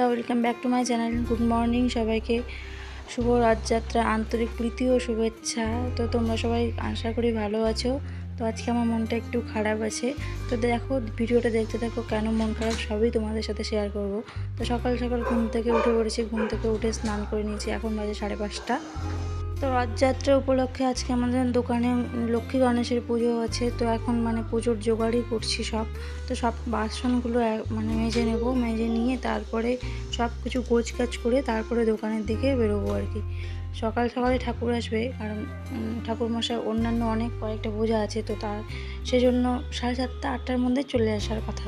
Welcome back to my channel. Good morning সবাইকে, শুভ রথযাত্রা, আন্তরিক প্রীতি ও শুভেচ্ছা। তো তোমরা সবাই আশা করি ভালো আছো। তো আজকে আমার মনটা একটু খারাপ আছে, তো দেখো ভিডিওটা দেখতে থাকো, কেন মন খারাপ সবই তোমাদের সাথে শেয়ার করব। তো সকাল সকাল ঘুম থেকে উঠে পড়েছি, ঘুম থেকে উঠে স্নান করে নিয়েছি, এখন বাজে 5:30। তো রথযাত্রা উপলক্ষে আজকে আমাদের দোকানে লক্ষ্মী গণেশের পুজো আছে। তো এখন পুজোর জোগাড়ই করছি সব। তো সব বাসনগুলো মেজে নেব, মেজে নিয়ে তারপরে সব কিছু গোছগাছ করে তারপরে দোকানের দিকে বেরোবো আর কি। সকাল সকালে ঠাকুর আসবে, কারণ ঠাকুরমশাই অন্যান্য অনেক কয়েকটা পূজা আছে, তো তার সেজন্য 7:30 8টার মধ্যে চলে আসার কথা।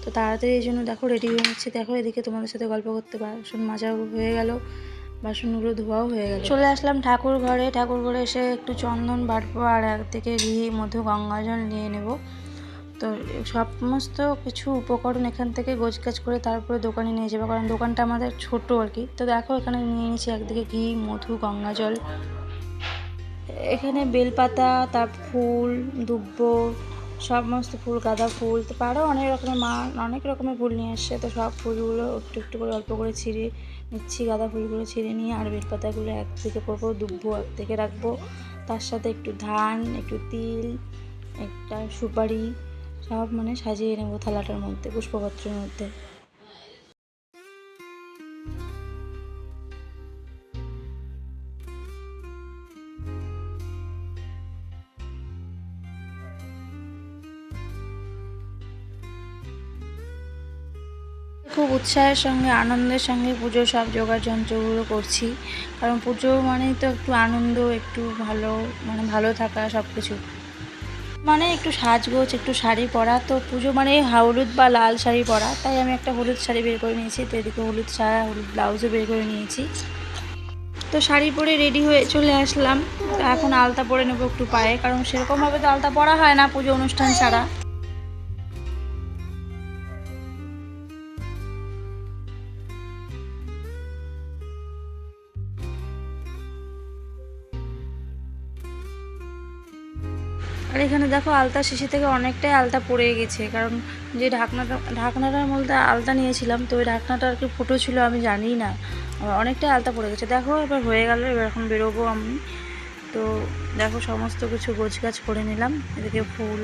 তো তাড়াতাড়ি এই জন্য দেখো রেডি হয়ে নিচ্ছি। দেখো এদিকে তোমাদের সাথে গল্প করতে বাসন মাজাও হয়ে গেল, বাসনগুলো ধোয়াও হয়ে গেল। চলে আসলাম ঠাকুর ঘরে। ঠাকুর ঘরে এসে একটু চন্দন বাটবো আর একদিকে ঘি, মধু, গঙ্গাজল নিয়ে নেব। তো সমস্ত কিছু উপকরণ এখান থেকে গোছগাছ করে তারপরে দোকানে নিয়ে যাবো, কারণ দোকানটা আমাদের ছোট আর কি। তো দেখো এখানে নিয়ে নিয়েছি একদিকে ঘি, মধু, গঙ্গাজল, এখানে বেলপাতা, তার ফুল, দুব্ব, সমস্ত ফুল, গাঁদা ফুল, তো আরও অনেক রকমের অনেক রকমের ফুল নিয়ে এসছে। তো সব ফুলগুলো একটু একটু করে অল্প করে ছিঁড়ে নিচ্ছি, গাঁদা ফুলগুলো ছিঁড়ে নিয়ে, আর বেলপাতাগুলো একদিকে করবো, দুব্ব একদিকে রাখবো, তার সাথে একটু ধান, একটু তিল, একটা সুপারি, সব সাজিয়ে নেবো থালাটার মধ্যে, পুষ্পপত্রের মধ্যে। খুব উৎসাহের সঙ্গে, আনন্দের সঙ্গে পুজোর সব জোগাড় যন্ত্রগুলো করছি, কারণ পুজো মানেই তো একটু আনন্দ, একটু ভালো ভালো থাকা, সব কিছু একটু সাজগোজ, একটু শাড়ি পরা। তো পুজো হলুদ বা লাল শাড়ি পরা, তাই আমি একটা হলুদ শাড়ি বের করে নিয়েছি। তো এদিকে হলুদ সায়া, হলুদ ব্লাউজও বের করে নিয়েছি। তো শাড়ি পরে রেডি হয়ে চলে আসলাম। এখন আলতা পরে নেবো একটু পায়ে, কারণ সেরকমভাবে তো আলতা পরা হয় না পুজো অনুষ্ঠান ছাড়া। আর এখানে দেখো আলতা শিশি থেকে অনেকটাই আলতা পড়ে গেছে, কারণ যে ঢাকনাটার মধ্যে আলতা নিয়েছিলাম, তো ওই ঢাকনাটা আর কি ফুটো ছিল, আমি জানি না, অনেকটাই আলতা পড়ে গেছে। দেখো এবার হয়ে গেল, এবার এখন বেরোবো আমি। তো দেখো সমস্ত কিছু গোছগাছ করে নিলাম, এদিকে ফুল,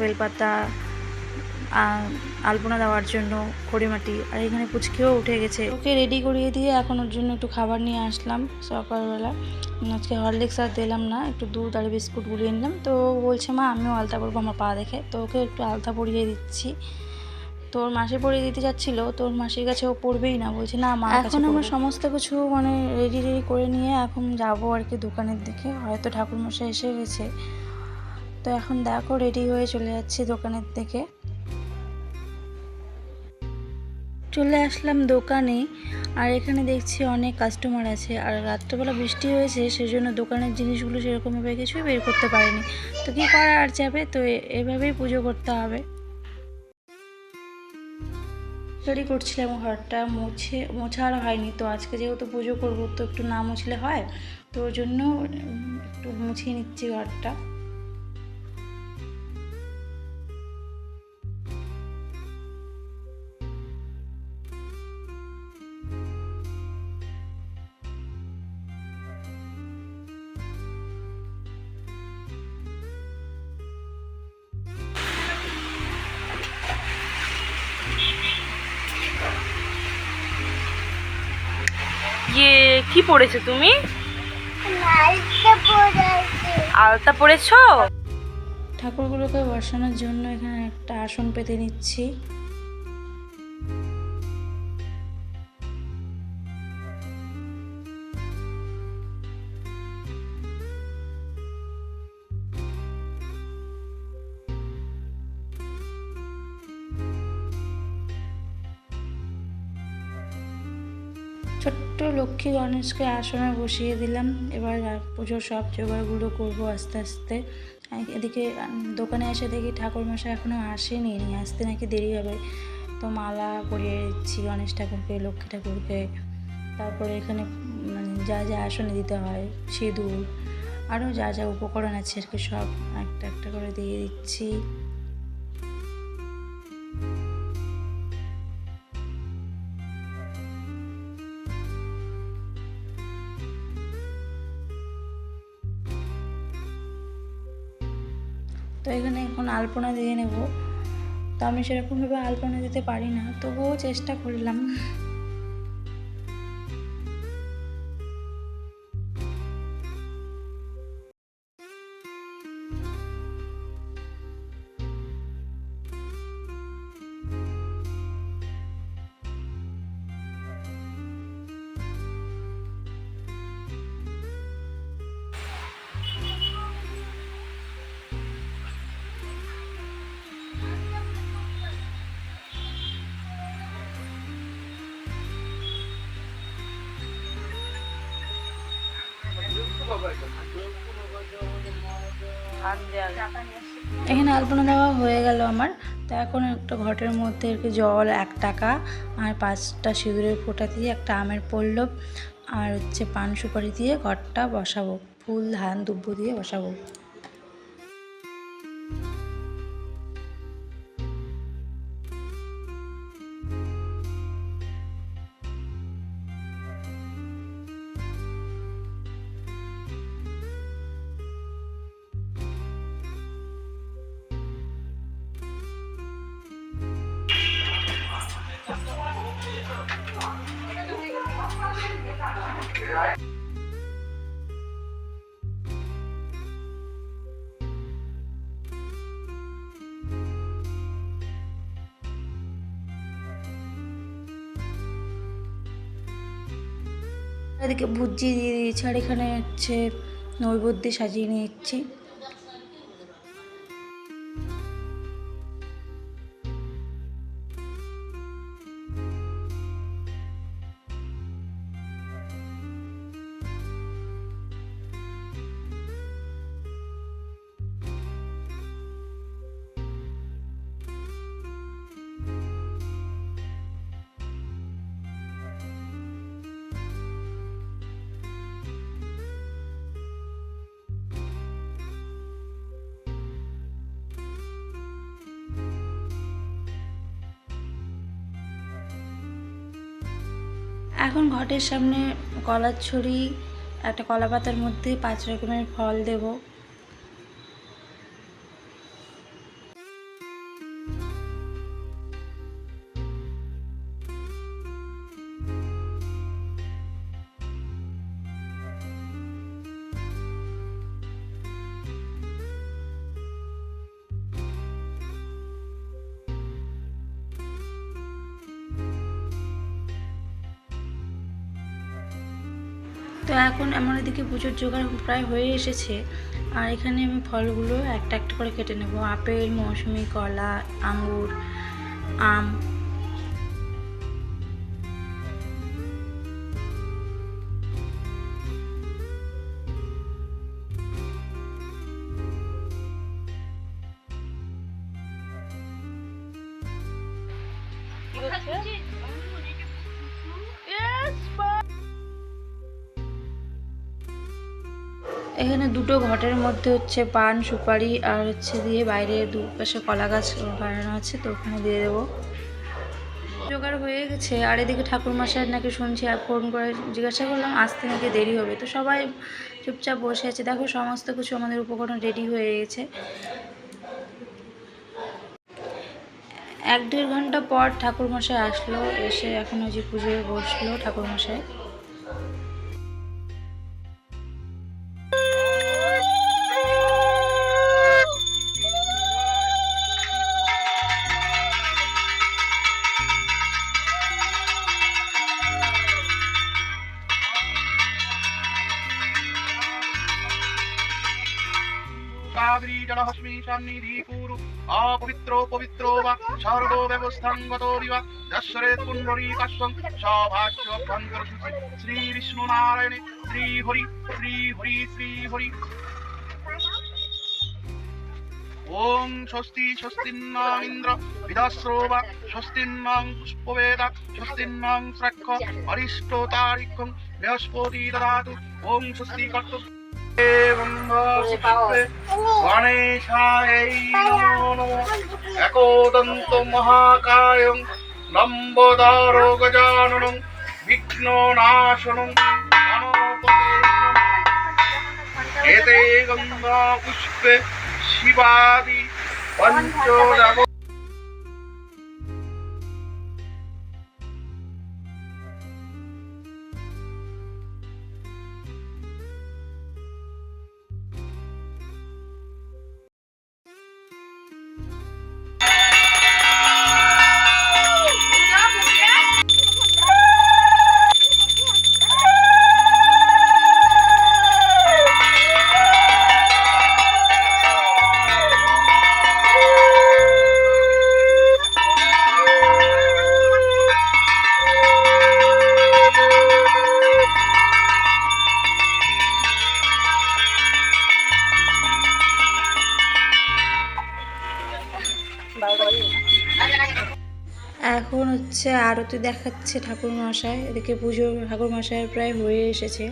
বেলপাতা, আলপনা দেওয়ার জন্য খড়িমাটি, আর এখানে পুচকিও উঠে গেছে, ওকে রেডি করিয়ে দিয়ে এখন ওর জন্য একটু খাবার নিয়ে আসলাম সকালবেলা। আজকে হরলিক্স আর দিলাম না, একটু দুধ আর বিস্কুট গুলিয়ে নিলাম। তো বলছে মা আমিও আলতা করবো আমার পা দেখে, তো ওকে একটু আলতা পরিয়ে দিচ্ছি। তোর মাসি পরিয়ে দিতে যাচ্ছিলো, তোর মাসির কাছে ও পড়বেই না, বলছে না মা। এখন আমার সমস্ত কিছু রেডি করে নিয়ে এখন যাবো আর কি দোকানের দিকে, হয়তো ঠাকুরমশাই এসে গেছে। তো এখন দেখো রেডি হয়ে চলে যাচ্ছি দোকানের দিকে। চলে আসলাম দোকানে, আর এখানে দেখছি অনেক কাস্টমার আছে, আর রাত্রেবেলা বৃষ্টি হয়েছে, সেজন্য দোকানের জিনিসগুলো সেরকমভাবে কিছুই বের করতে পারিনি। তো কী করা আর যাবে, তো এভাবেই পুজো করতে হবে। রেডি করছিলাম, ঘরটা মোছা আর হয়নি, তো আজকে যেহেতু পুজো করবো তো একটু না মুছলে হয়, তো ওর জন্য একটু মুছিয়ে নিচ্ছি ঘরটা। কি পড়েছো তুমি? আলতা পড়েছো? ঠাকুরগুলোকে বসানোর জন্য এখানে একটা আসন পেতে নিচ্ছি। ছোট্ট লক্ষ্মী গণেশকে আসনে বসিয়ে দিলাম। এবার পুজোর সব জোগাড়গুলো করবো আস্তে আস্তে। এদিকে দোকানে এসে দেখি ঠাকুরমশাই এখনও আসেনি, নিয়ে আসতে নাকি দেরি হবে। তো মালা পরিয়ে দিচ্ছি গণেশ ঠাকুরকে, লক্ষ্মী ঠাকুরকে, তারপরে এখানে যা যা আসনে দিতে হয়, সিঁদুর, আরও যা যা উপকরণ আছে আর কি, সব একটা একটা করে দিয়ে দিচ্ছি। এখানে এখন আলপনা দিয়ে নেব। তো আমি সেরকমভাবে আলপনা দিতে পারি না, তবুও চেষ্টা করলাম। এখানে আলপনা দেওয়া হয়ে গেল আমার। তো এখন একটা ঘটের মধ্যে একটু জল, 1 টাকা আর 5টা সিঁদুরের ফোঁটা দিয়ে একটা আমের পল্লব আর হচ্ছে পান সুপারি দিয়ে ঘরটা বসাবো, ফুল ধান দুব্য দিয়ে বসাবো। এদিকে ভুজি দিয়ে দিয়েছি আর এখানে হচ্ছে নৈবেদ্য সাজিয়ে নিচ্ছি। এখন ঘটের সামনে কলার ছড়ি, একটা কলা পাতার মধ্যে 5 রকমের ফল দেব। তো এখন আমার এদিকে পুজোর জোগাড় প্রায় হয়ে এসেছে। আর এখানে আমি ফলগুলো একটা একটা করে কেটে নেব। আপেল, মৌসুমি, কলা, আঙ্গুর, আম। এখানে দুটো ঘটের মধ্যে হচ্ছে পান সুপারি আর হচ্ছে দিয়ে বাইরে দুপাশে কলা গাছ বানানো আছে, তো ওখানে দিয়ে দেবো। জোগাড় হয়ে গেছে। আর এদিকে ঠাকুরমশাই নাকি শুনছি, আর ফোন করে জিজ্ঞাসা করলাম, আসতে নাকি দেরি হবে। তো সবাই চুপচাপ বসে আছে। দেখো সমস্ত কিছু আমাদের উপকরণ রেডি হয়ে গেছে। 1-1.5 ঘন্টা পর ঠাকুরমশাই আসলো, এসে এখন ওই যে পুজোয় বসলো ঠাকুরমশাই। জলহস্মি সন্নিধি কুরু অপবিত্র পবিত্র বা সর্ব ব্যবস্থাঙ্গত বিবা যশ্বরে পুণ্ডরী কাশ্যং সভাচ্য অভ্যন্তর শ্রী বিষ্ণু নারায়ণে শ্রী হরি শ্রী হরি শ্রী হরি। ওম স্বস্তি স্বস্তিন্নং ইন্দ্র বিদাশ্রোবা স্বস্তিন্নং পুষ্পবেদা স্বস্তিন্নং স্রাক্ষ অরিষ্টতারিক্ষং বৃহস্পতি দদাতু। ওম স্বস্তি কর্তব্য গণেশায় নমো নমঃ। একদন্ত মহাকায়ং লম্বোদরো গজাননং বিঘ্ননাশনং গণপতে নমঃ। এতে গন্ধা পুষ্পে শিবাদি পঞ্চনব। এখন হচ্ছে আরতি দেখাচ্ছে ঠাকুর মশাই, এদিকে পুজো ঠাকুর মশাই প্রায় হয়ে এসেছে।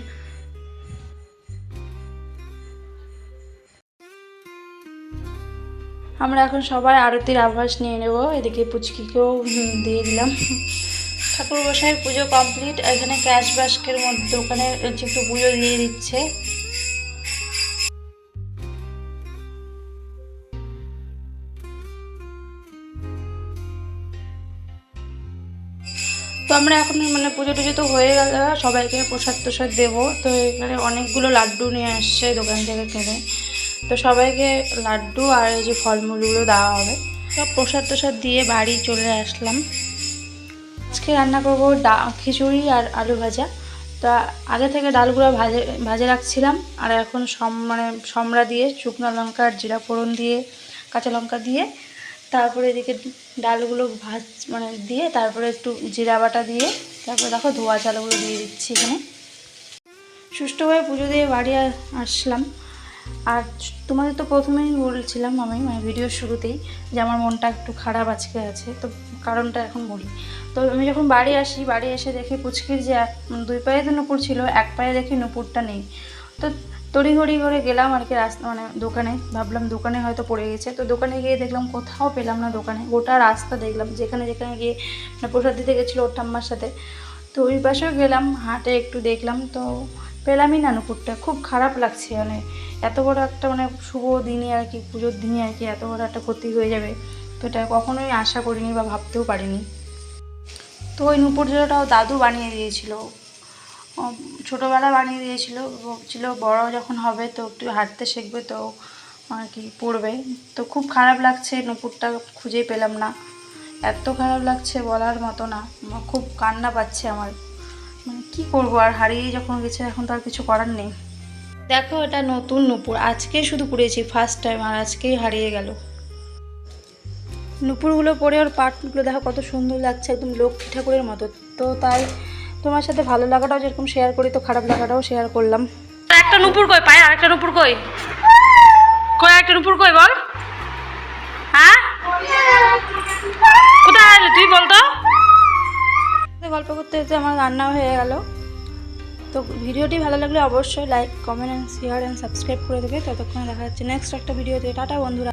আমরা এখন সবাই আরতির আভাস নিয়ে নেব। এদিকে পুচকিকেও দিয়ে দিলাম। ঠাকুর মশাইয়ের পুজো কমপ্লিট। এখানে ক্যাশ বাস্কের মধ্যে ওখানে একটু পুজো দিয়ে দিচ্ছে। তো আমরা এখন মানে পুজো টুজো তো হয়ে গেল, সবাইকে প্রসাদ তোসাদ দেবো। তো এখানে অনেকগুলো লাড্ডু নিয়ে আসছে দোকান থেকে কিনে, তো সবাইকে লাড্ডু আর এই যে ফলমূলগুলো দেওয়া হবে। সব প্রসাদ তোসাদ দিয়ে বাড়ি চলে আসলাম। আজকে রান্না করবো খিচুড়ি আর আলু ভাজা। তো আগে থেকে ডালগুলো ভাজে রাখছিলাম, আর এখন সমরা দিয়ে শুকনো লঙ্কা আর জিরা ফোড়ন দিয়ে কাঁচা লঙ্কা দিয়ে তারপরে এদিকে ডালগুলো দিয়ে তারপরে একটু জিরা বাটা দিয়ে তারপরে দেখো ধোয়া চালগুলো দিয়ে দিচ্ছি এখানে। সুষ্ঠুভাবে পুজো দিয়ে বাড়ি আসলাম। আর তোমাদের তো প্রথমেই বলছিলাম আমি ভিডিওর শুরুতেই যে আমার মনটা একটু খারাপ আজকে আছে, তো কারণটা এখন বলি। তো আমি যখন বাড়ি এসে দেখি পুচকির যে দুই পায়ে তো নুপুর ছিল, এক পায়ে দেখি নুপুরটা নেই। তো তড়িঘড়ি করে গেলাম আর কি রাস্তা দোকানে, ভাবলাম দোকানে হয়তো পড়ে গেছে। তো দোকানে গিয়ে দেখলাম কোথাও পেলাম না দোকানে। গোটা রাস্তা দেখলাম, যেখানে গিয়ে প্রসাদ দিতে গেছিলো ওর ঠাম্মার সাথে। তো ওই পাশেও গেলাম, হাটে একটু দেখলাম, তো পেলামই না নুপুরটা। খুব খারাপ লাগছে, এত বড় একটা শুভ দিনে আর কি, পুজোর দিনে আর কি এত বড় একটা ক্ষতি হয়ে যাবে, তো এটা কখনোই আশা করিনি বা ভাবতেও পারিনি। তো ওই নুপুর জোড়াটাও দাদু বানিয়ে দিয়েছিল, ছোটোবেলা বানিয়ে দিয়েছিল, বলছিল বড় যখন হবে তো একটু হাঁটতে শিখবে তো আর কি পড়বে। তো খুব খারাপ লাগছে, নুপুরটা খুঁজেই পেলাম না। এত খারাপ লাগছে বলার মতো না, খুব কান্না পাচ্ছে আমার। কি করব, আর হারিয়ে যখন গেছে এখন তো আর কিছু করার নেই। দেখো এটা নতুন নুপুর, আজকেই শুধু পড়েছি ফার্স্ট টাইম, আর আজকেই হারিয়ে গেল। নুপুরগুলো পরে ওর পাটগুলো দেখো কত সুন্দর লাগছে, একদম লক্ষ্মী ঠাকুরের মতো। তো তাই তোমার সাথে ভালো লাগাটাও যেরকম শেয়ার করি, তো খারাপ লাগাটাও শেয়ার করলাম। একটা নুপুর কই পায়, আর একটা নুপুর কই একটা নুপুর কই বল। হ্যাঁ কোথায় আসলে তুই বলতো। গল্প করতে করতে আমার রান্নাও হয়ে গেল। তো ভিডিওটি ভালো লাগলে অবশ্যই like, comment and share and subscribe করে দেবে। ততক্ষণে দেখা যাচ্ছে নেক্সট একটা ভিডিওতে। টাটা বন্ধুরা।